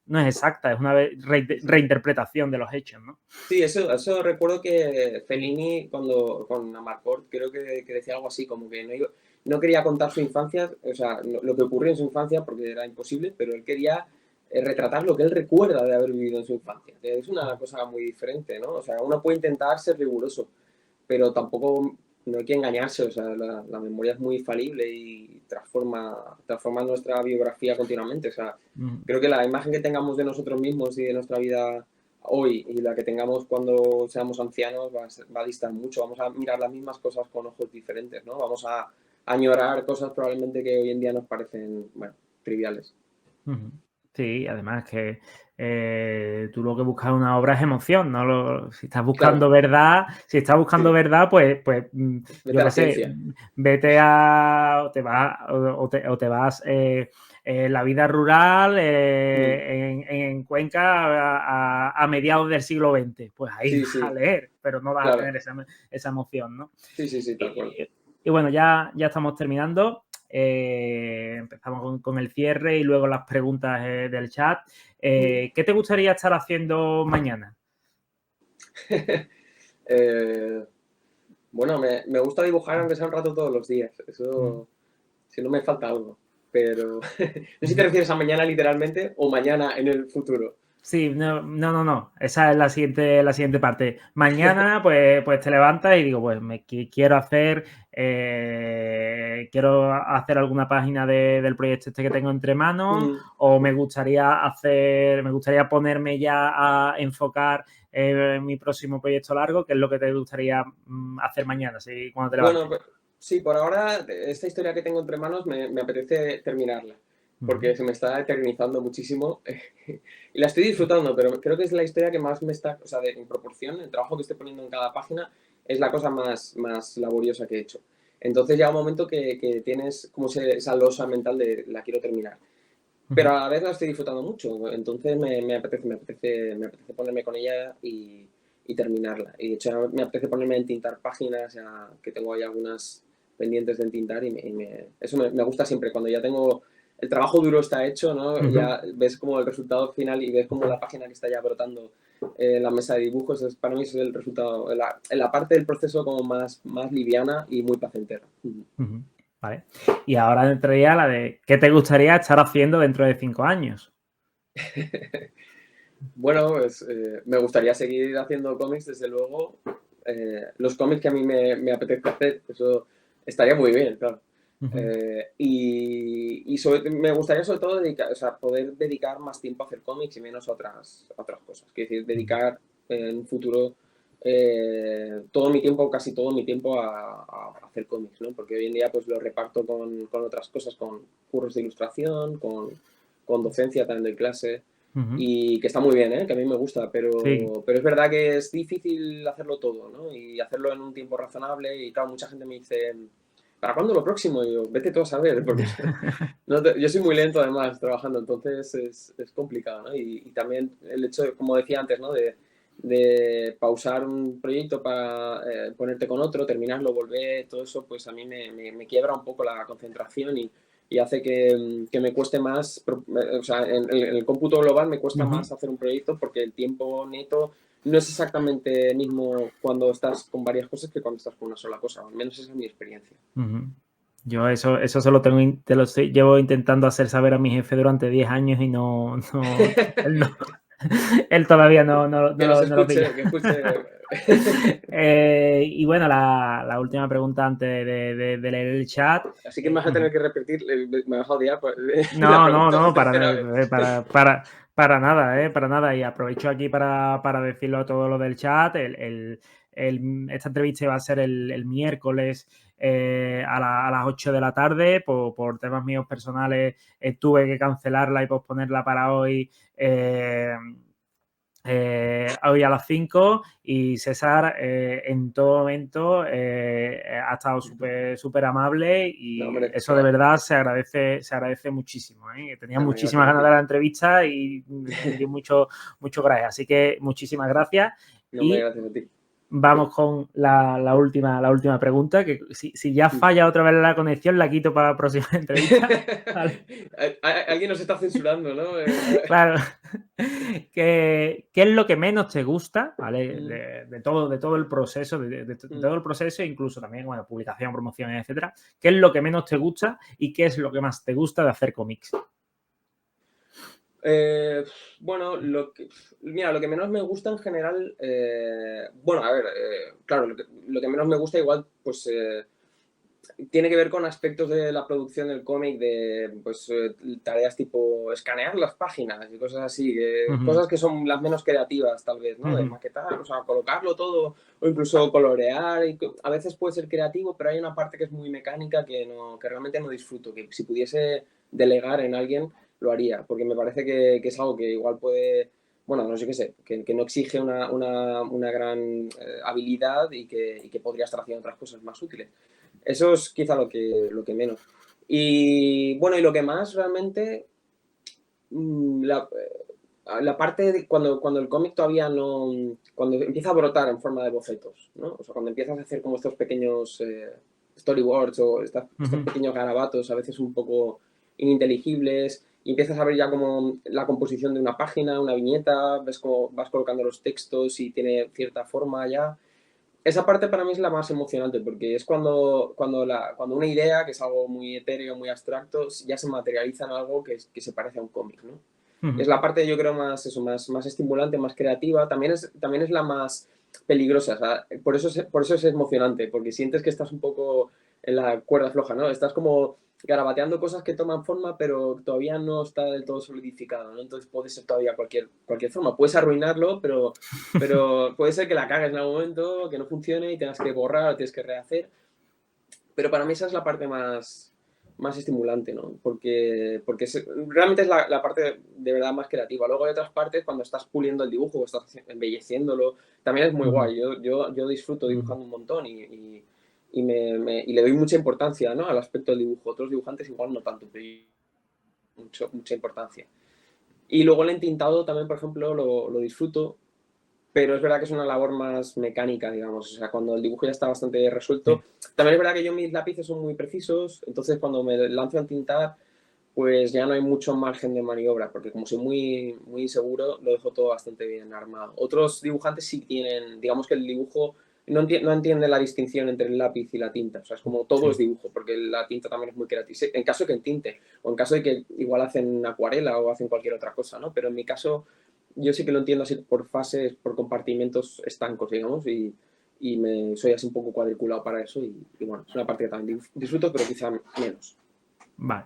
No es exacta, es una reinterpretación de los hechos, ¿no? Sí, eso recuerdo que Fellini con Amarcord creo que decía algo así, como que no quería contar su infancia, o sea, lo que ocurrió en su infancia porque era imposible, pero él quería retratar lo que él recuerda de haber vivido en su infancia. Es una cosa muy diferente, ¿no? O sea, uno puede intentar ser riguroso, pero tampoco no hay que engañarse, o sea, la memoria es muy falible y transforma nuestra biografía continuamente, o sea, creo que la imagen que tengamos de nosotros mismos y de nuestra vida hoy y la que tengamos cuando seamos ancianos va a distar mucho. Vamos a mirar las mismas cosas con ojos diferentes, ¿no? Vamos a añorar cosas probablemente que hoy en día nos parecen, bueno, triviales. Ujú. Sí, además que tú lo que buscas en una obra es emoción, ¿no? Si estás buscando Claro, verdad, sí, pues vete yo a qué la sé, ciencia. vete a, o te vas la vida rural Mm, en Cuenca a mediados del siglo XX. Pues ahí sí, vas a sí, leer, pero no vas a claro. tener esa emoción, ¿no? Sí, sí, sí, tal cual. Y bueno, ya estamos terminando. Empezamos con el cierre y luego las preguntas del chat. Mm. ¿Qué te gustaría estar haciendo mañana? Eh, bueno, me gusta dibujar aunque sea un rato todos los días. Mm. Eso, si no me falta algo. Pero no sé si te Ujú. refieres a mañana literalmente o mañana en el futuro. Sí, no. Esa es la siguiente parte. Mañana, pues te levantas y digo, pues quiero hacer alguna página del proyecto este que tengo entre manos, Mm. o me gustaría ponerme ya a enfocar mi próximo proyecto largo, que es lo que te gustaría hacer mañana, ¿sí? Cuando te Bueno, levantes. sí, por ahora esta historia que tengo entre manos me apetece terminarla, Ujú, porque se me está eternizando muchísimo y la estoy disfrutando, pero creo que es la historia que más me está, o sea, en proporción, el trabajo que estoy poniendo en cada página es la cosa más laboriosa que he hecho. Entonces llega un momento que tienes como esa losa mental de la quiero terminar. Pero ujú. a la vez la estoy disfrutando mucho, entonces me apetece ponerme con ella y terminarla. Y de hecho me apetece ponerme a entintar páginas, ya que tengo ahí algunas pendientes de entintar eso me gusta siempre, cuando ya tengo el trabajo duro está hecho, ¿no? Ujú. Ya ves como el resultado final y ves como la página que está ya brotando en la mesa de dibujos, para mí es el resultado, la parte del proceso como más liviana y muy placentera. Ujú, vale. Y ahora entraría la de ¿qué te gustaría estar haciendo dentro de 5 años? Bueno, pues me gustaría seguir haciendo cómics, desde luego. Los cómics que a mí me apetece hacer, eso estaría muy bien, claro. Ujú, Me gustaría sobre todo dedicar, o sea, poder dedicar más tiempo a hacer cómics y menos a otras cosas. Quiero decir, ujú, dedicar en un futuro todo mi tiempo, casi todo mi tiempo a hacer cómics, ¿no? Porque hoy en día pues lo reparto con otras cosas, con cursos de ilustración, con docencia también de clase ujú. y que está muy bien, ¿eh? Que a mí me gusta, Sí. pero es verdad que es difícil hacerlo todo, ¿no? Y hacerlo en un tiempo razonable y claro, mucha gente me dice, ¿para cuándo lo próximo? Y yo, vete tú a saber, porque yo soy muy lento además trabajando, entonces es complicado, ¿no? Y también el hecho, como decía antes, ¿no? De pausar un proyecto para ponerte con otro, terminarlo, volver, todo eso, pues a mí me quiebra un poco la concentración y hace que me cueste más, o sea, en el cómputo global me cuesta Ujú, más hacer un proyecto porque el tiempo neto no es exactamente el mismo cuando estás con varias cosas que cuando estás con una sola cosa, al menos esa es mi experiencia. ujú. Yo eso se lo llevo intentando hacer saber a mi jefe durante 10 años y él no, él todavía Que nos no lo pilla. escuche, que escuche. Y bueno, la última pregunta antes de leer el chat. Así que me vas a tener que repetir, me vas a odiar la pregunta por No, tercera vez. para nada, para nada. Y aprovecho aquí para decirlo todo lo del chat. Esta entrevista va a ser el miércoles a las 8 de la tarde. Por temas míos personales tuve que cancelarla y posponerla para hoy. Hoy a las 5 y César en todo momento ha estado súper amable No, y hombre, que eso de va. verdad se agradece muchísimo. Tenía No, hombre, gracias muchísimas a ganas ti. de la entrevista y me dio mucho coraje. Así que muchísimas gracias No, hombre, y gracias a ti. vamos con la última pregunta, que si ya falla otra vez la conexión la quito para la próxima entrevista. ¿Vale? Alguien nos está censurando, ¿no? Claro. ¿Qué es lo que menos te gusta, ¿vale? Mm, De todo el proceso, de mm. todo el proceso, incluso también, bueno, publicación, promoción, etcétera. ¿Qué es lo que menos te gusta y qué es lo que más te gusta de hacer cómics? Eh, bueno, mira, lo que menos me gusta en general, bueno, a ver, claro, lo que menos me gusta igual, pues tiene que ver con aspectos de la producción del cómic, de pues, tareas tipo escanear las páginas y cosas así, Ujú, cosas que son las menos creativas tal vez, ¿no? De ujú, maquetar, o sea, colocarlo todo o incluso colorear. A veces puede ser creativo, pero hay una parte que es muy mecánica que realmente no disfruto, que si pudiese delegar en alguien lo haría, porque me parece que es algo que igual puede, bueno, no sé qué sé, que no exige una gran habilidad y que podría estar haciendo otras cosas más útiles. Eso es quizá lo que menos. Y bueno, y lo que más realmente, la parte de cuando el cómic todavía no, cuando empieza a brotar en forma de bocetos, ¿no? O sea, cuando empiezas a hacer como estos pequeños storyboards o estos ujú. pequeños garabatos, a veces un poco ininteligibles, y empiezas a ver ya como la composición de una página, una viñeta, ves cómo vas colocando los textos y tiene cierta forma ya. Esa parte para mí es la más emocionante porque es cuando una idea, que es algo muy etéreo, muy abstracto, ya se materializa en algo que se parece a un cómic, ¿no? Es Ujú. la parte, yo creo, más, eso, más estimulante, más creativa. También es la más peligrosa. O sea, por eso es emocionante, porque sientes que estás un poco en la cuerda floja, ¿no? Estás como garabateando cosas que toman forma, pero todavía no está del todo solidificado, ¿no? Entonces puede ser todavía cualquier forma. Puedes arruinarlo, pero puede ser que la cagues en algún momento, que no funcione y tengas que borrar o tienes que rehacer. Pero para mí esa es la parte más estimulante, ¿no? Porque realmente es la parte de verdad más creativa. Luego hay otras partes cuando estás puliendo el dibujo o estás embelleciéndolo, también es muy Ujú, guay. Yo disfruto ujú. dibujando un montón y le doy mucha importancia, ¿no? Al aspecto del dibujo. Otros dibujantes igual no tanto, pero mucha importancia. Y luego el entintado también, por ejemplo, lo disfruto, pero es verdad que es una labor más mecánica, digamos. O sea, cuando el dibujo ya está bastante Sí. resuelto. También es verdad que yo mis lápices son muy precisos, entonces cuando me lanzo a tintar, pues ya no hay mucho margen de maniobra, porque como soy muy inseguro, lo dejo todo bastante bien armado. Otros dibujantes sí tienen, digamos que el dibujo no entiende la distinción entre el lápiz y la tinta. O sea, es como todo es Sí. dibujo, porque la tinta también es muy creativa. En caso de que entinte, o en caso de que igual hacen acuarela o hacen cualquier otra cosa, ¿no? Pero en mi caso, yo sí que lo entiendo así por fases, por compartimentos estancos, digamos, soy así un poco cuadriculado para eso y bueno, es una parte que también disfruto, pero quizá menos. Vale.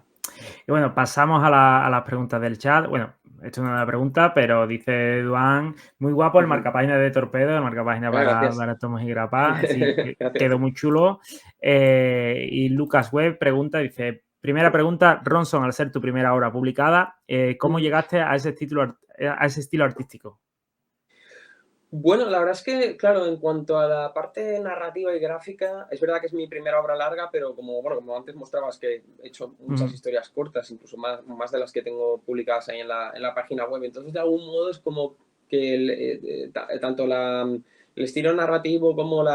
Y bueno, pasamos a las preguntas del chat. Bueno, esto no es una pregunta, pero dice Duan, muy guapo el Ujú. marcapágina de Torpedo, el marcapágina Gracias. para Tomos y Grapá. Sí, Gracias. quedó muy chulo. Y Lucas Webb pregunta, dice, primera pregunta, Ronson, al ser tu primera obra publicada, ¿cómo Ujú. llegaste a ese a ese estilo artístico? Bueno, la verdad es que, claro, en cuanto a la parte narrativa y gráfica, es verdad que es mi primera obra larga, pero como antes mostrabas que he hecho muchas Ujú, historias cortas, incluso más de las que tengo publicadas ahí en la página web. Entonces, de algún modo es como que tanto el estilo narrativo como,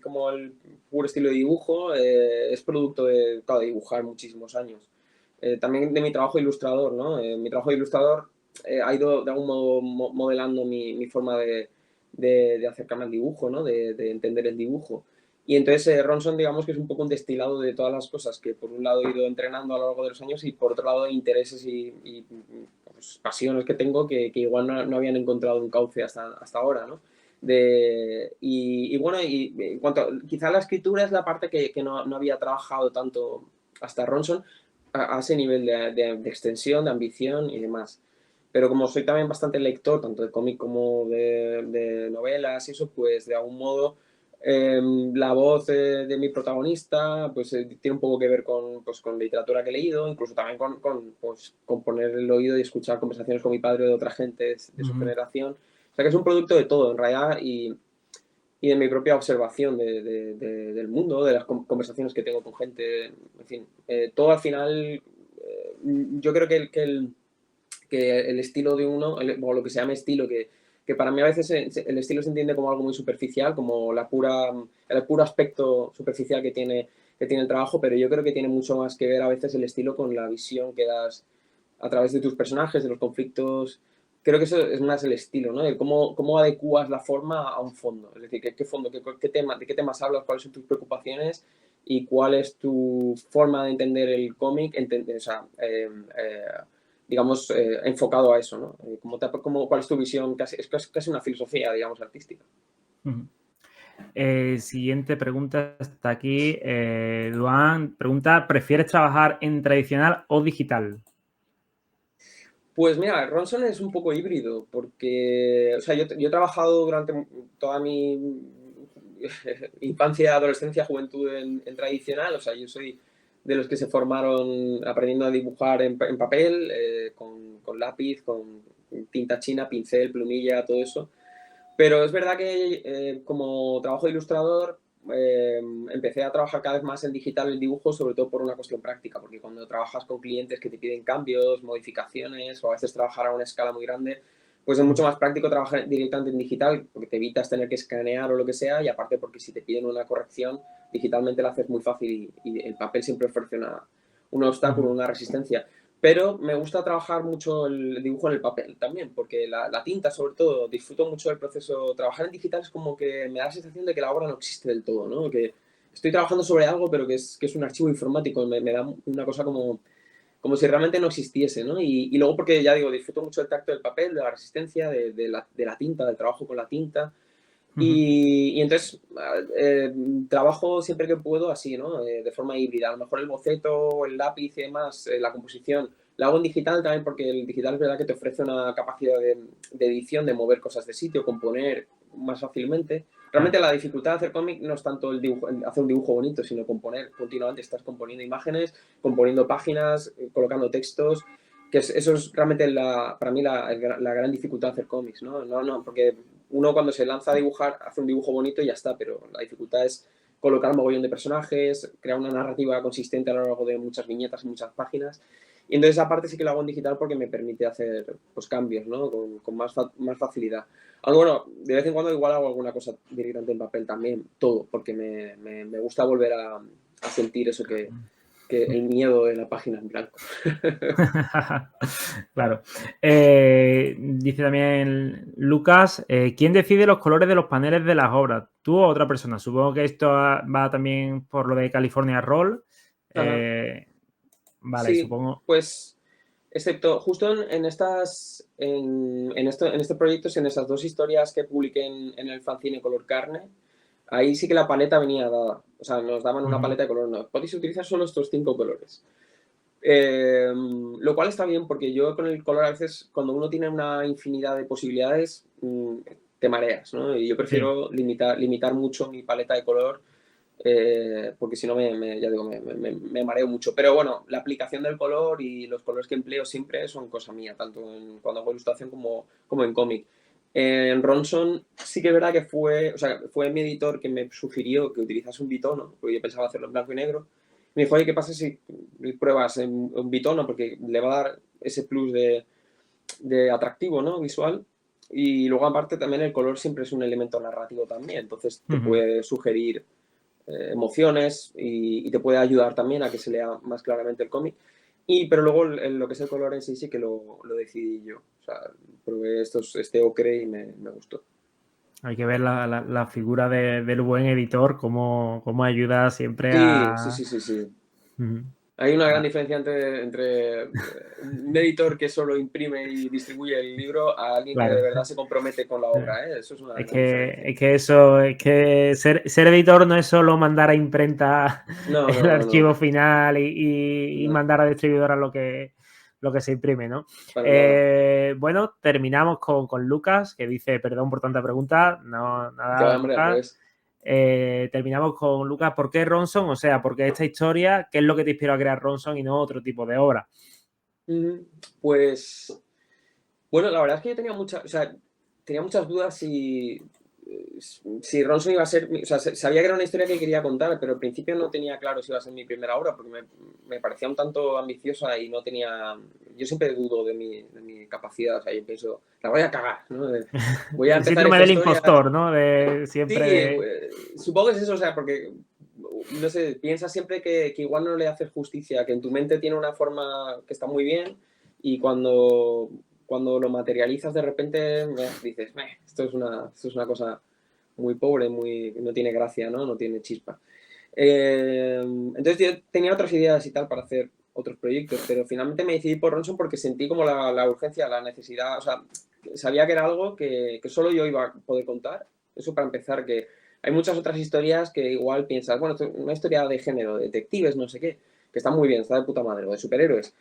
como el puro estilo de dibujo es producto de, claro, de dibujar muchísimos años. También de mi trabajo ilustrador, ¿no? Mi trabajo de ilustrador ha ido de algún modo modelando mi forma de acercarme al dibujo, ¿no? De entender el dibujo. Y entonces Ronson, digamos que es un poco un destilado de todas las cosas que por un lado he ido entrenando a lo largo de los años y por otro lado intereses y pues, pasiones que tengo que igual no habían encontrado un cauce hasta ahora, ¿no? Bueno, y en cuanto quizá la escritura es la parte que no había trabajado tanto hasta Ronson a ese nivel de extensión, de ambición y demás. Pero como soy también bastante lector, tanto de cómic como de novelas y eso, pues de algún modo la voz de mi protagonista pues tiene un poco que ver con literatura que he leído, incluso también con poner el oído y escuchar conversaciones con mi padre o de otra gente de su ujú. generación. O sea que es un producto de todo, en realidad, y de mi propia observación del mundo, de las conversaciones que tengo con gente, en fin, todo al final, yo creo que el estilo de uno, o lo que se llama estilo, que para mí a veces el estilo se entiende como algo muy superficial, como el puro aspecto superficial que tiene el trabajo, pero yo creo que tiene mucho más que ver a veces el estilo con la visión que das a través de tus personajes, de los conflictos. Creo que eso es más el estilo, ¿no? De cómo adecuas la forma a un fondo. Es decir, qué fondo, de qué temas hablas, cuáles son tus preocupaciones y cuál es tu forma de entender el cómic, o sea, digamos, enfocado a eso, ¿no? ¿Cuál es tu visión? Es casi una filosofía, digamos, artística. Ujú. Siguiente pregunta está aquí. Duan pregunta, ¿prefieres trabajar en tradicional o digital? Pues mira, Ronson es un poco híbrido, porque, o sea, yo he trabajado durante toda mi infancia, adolescencia, juventud en tradicional, o sea, yo soy de los que se formaron aprendiendo a dibujar en papel, con lápiz, con tinta china, pincel, plumilla, todo eso. Pero es verdad que como trabajo de ilustrador, empecé a trabajar cada vez más en digital el dibujo, sobre todo por una cuestión práctica, porque cuando trabajas con clientes que te piden cambios, modificaciones o a veces trabajar a una escala muy grande, pues es mucho más práctico trabajar directamente en digital, porque te evitas tener que escanear o lo que sea, y aparte porque si te piden una corrección, digitalmente la haces muy fácil y el papel siempre ofrece un obstáculo, una resistencia. Pero me gusta trabajar mucho el dibujo en el papel también, porque la tinta, sobre todo, disfruto mucho del proceso. Trabajar en digital es como que me da la sensación de que la obra no existe del todo, ¿no? Que estoy trabajando sobre algo, pero que es un archivo informático. Me da una cosa como si realmente no existiese, ¿no? Y luego porque, ya digo, disfruto mucho del tacto del papel, de la resistencia, de la tinta, del trabajo con la tinta. Y entonces trabajo siempre que puedo así, ¿no? De forma híbrida. A lo mejor el boceto, el lápiz y demás, la composición, la hago en digital también porque el digital es verdad que te ofrece una capacidad de edición, de mover cosas de sitio, componer más fácilmente. Realmente la dificultad de hacer cómic no es tanto el dibujo, hacer un dibujo bonito, sino componer continuamente. Estás componiendo imágenes, componiendo páginas, colocando textos, que eso es realmente para mí la gran dificultad de hacer cómics, ¿no? No, porque uno cuando se lanza a dibujar hace un dibujo bonito y ya está, pero la dificultad es colocar un mogollón de personajes, crear una narrativa consistente a lo largo de muchas viñetas y muchas páginas. Y entonces esa parte sí que lo hago en digital porque me permite hacer pues, cambios, ¿no? Con más facilidad. Aunque bueno, de vez en cuando igual hago alguna cosa directamente en papel también, todo, porque me gusta volver a sentir eso que el miedo de la página en blanco. Claro. Dice también Lucas, ¿quién decide los colores de los paneles de las obras? ¿Tú o otra persona? Supongo que esto va también por lo de California Roll. Vale, Sí, supongo. pues excepto justo en este proyecto, en esas dos historias que publiqué en el fanzine color carne, ahí sí que la paleta venía dada. O sea, nos daban una paleta de color. No, podéis utilizar solo estos 5 colores. Lo cual está bien porque yo con el color a veces, cuando uno tiene una infinidad de posibilidades, te mareas, ¿no? Y yo Sí. prefiero limitar mucho mi paleta de color porque si no ya digo, me mareo mucho. Pero bueno, la aplicación del color y los colores que empleo siempre son cosa mía, tanto cuando hago ilustración como en cómic. En Ronson sí que es verdad que fue mi editor que me sugirió que utilizase un bitono, porque yo pensaba hacerlo en blanco y negro. Me dijo, oye, ¿qué pasa si pruebas en un bitono? Porque le va a dar ese plus de atractivo, ¿no? Visual. Y luego aparte también el color siempre es un elemento narrativo también, entonces te puede sugerir emociones y te puede ayudar también a que se lea más claramente el cómic. Pero luego lo que es el color en sí sí que lo decidí yo. O sea, probé este ocre y me gustó. Hay que ver la figura del buen editor, cómo ayuda siempre Sí, sí, a... sí, sí, sí. Ujú. Hay una gran Ah, diferencia entre un editor que solo imprime y distribuye el libro a alguien que de claro. verdad se compromete con la obra, ¿eh? Eso es una Es gran diferencia. que ser editor no es solo mandar a imprenta No, el no, no, no. archivo final y No, mandar a distribuidora lo que se imprime, ¿no? para nada. Bueno, terminamos con Lucas, que dice, perdón por tanta pregunta, no, Que nada, va, hombre, al Lucas. revés. Terminamos con Lucas, ¿por qué Ronson? O sea, ¿por qué esta historia? ¿Qué es lo que te inspiró a crear Ronson y no otro tipo de obra? Pues bueno, la verdad es que yo tenía muchas dudas si Ronson iba a ser, o sea, sabía que era una historia que quería contar, pero al principio no tenía claro si iba a ser mi primera obra, porque me parecía un tanto ambiciosa y no tenía, yo siempre dudo de mi capacidad, o sea, yo pienso, la voy a cagar, ¿no? Voy a El empezar síndrome esta del historia. impostor, ¿no? De Sí, siempre... supongo que es eso, o sea, porque, no sé, piensas siempre que igual no le haces justicia, que en tu mente tiene una forma que está muy bien y cuando lo materializas de repente dices, esto es una cosa muy pobre, no tiene gracia, ¿no? No tiene chispa. Entonces yo tenía otras ideas y tal para hacer otros proyectos, pero finalmente me decidí por Ronson porque sentí como la urgencia, la necesidad, o sea, sabía que era algo que solo yo iba a poder contar. Eso para empezar, que hay muchas otras historias que igual piensas, bueno, una historia de género, de detectives, no sé qué, que está muy bien, está de puta madre, o de superhéroes.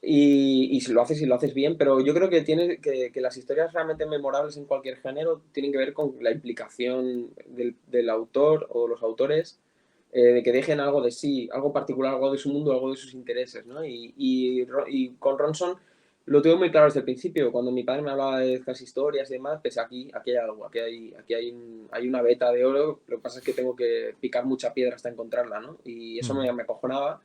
Y si lo haces bien, pero yo creo que, que las historias realmente memorables en cualquier género tienen que ver con la implicación del autor o los autores, de que dejen algo de sí, algo particular, algo de su mundo, algo de sus intereses, ¿no? Y con Ronson lo tuve muy claro desde el principio. Cuando mi padre me hablaba de estas historias y demás, pues aquí hay algo, hay una veta de oro. Lo que pasa es que tengo que picar mucha piedra hasta encontrarla, ¿no? Y eso me acojonaba.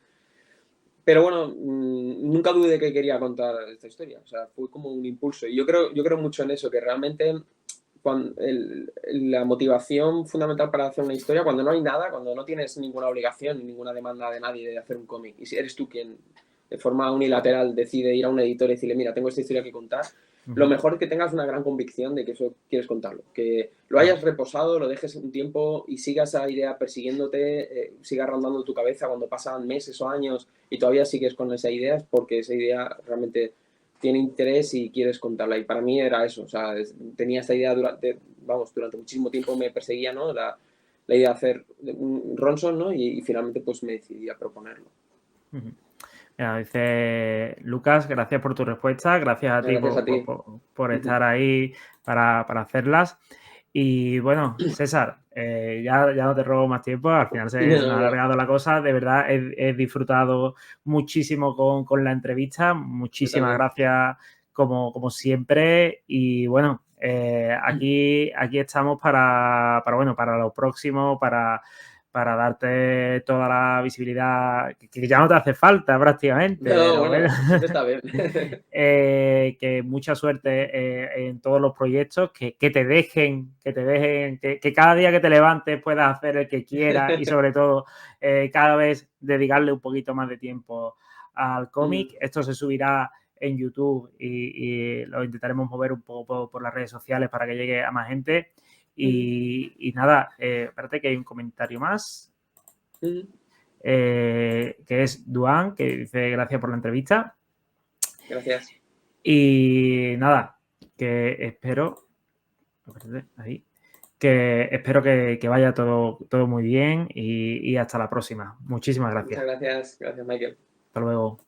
Pero bueno, nunca dudé de que quería contar esta historia. O sea, fue como un impulso. Y yo creo mucho en eso, que realmente la motivación fundamental para hacer una historia, cuando no hay nada, cuando no tienes ninguna obligación ni ninguna demanda de nadie de hacer un cómic, y si eres tú quien de forma unilateral decide ir a un editor y decirle, mira, tengo esta historia que contar, lo mejor es que tengas una gran convicción de que eso quieres contarlo, que lo hayas reposado, lo dejes un tiempo y sigas esa idea persiguiéndote, siga rondando tu cabeza cuando pasan meses o años y todavía sigues con esa idea, es porque esa idea realmente tiene interés y quieres contarla. Y para mí era eso, o sea, tenía esta idea durante muchísimo tiempo me perseguía, ¿no? La idea de hacer un Ronson, ¿no? Y finalmente pues me decidí a proponerlo. Mira, dice Lucas, gracias por tu respuesta, gracias a ti Gracias a ti. por estar ahí para hacerlas. Y bueno, César, ya no te robo más tiempo, al final se nos ha alargado la cosa, de verdad he disfrutado muchísimo con la entrevista, muchísimas gracias como siempre y bueno, aquí estamos para lo próximo, para darte toda la visibilidad que ya no te hace falta prácticamente. No, Pero bueno, siempre está bien. Que mucha suerte en todos los proyectos, que te dejen, que cada día que te levantes puedas hacer el que quieras y sobre todo cada vez dedicarle un poquito más de tiempo al cómic. Esto se subirá en YouTube y lo intentaremos mover un poco por las redes sociales para que llegue a más gente. Y nada, espérate que hay un comentario más, que es Duan, que dice gracias por la entrevista. Gracias. Y nada, que espero, ahí, que espero que vaya todo muy bien y hasta la próxima. Muchísimas gracias. Muchas gracias. Gracias, Michael. Hasta luego.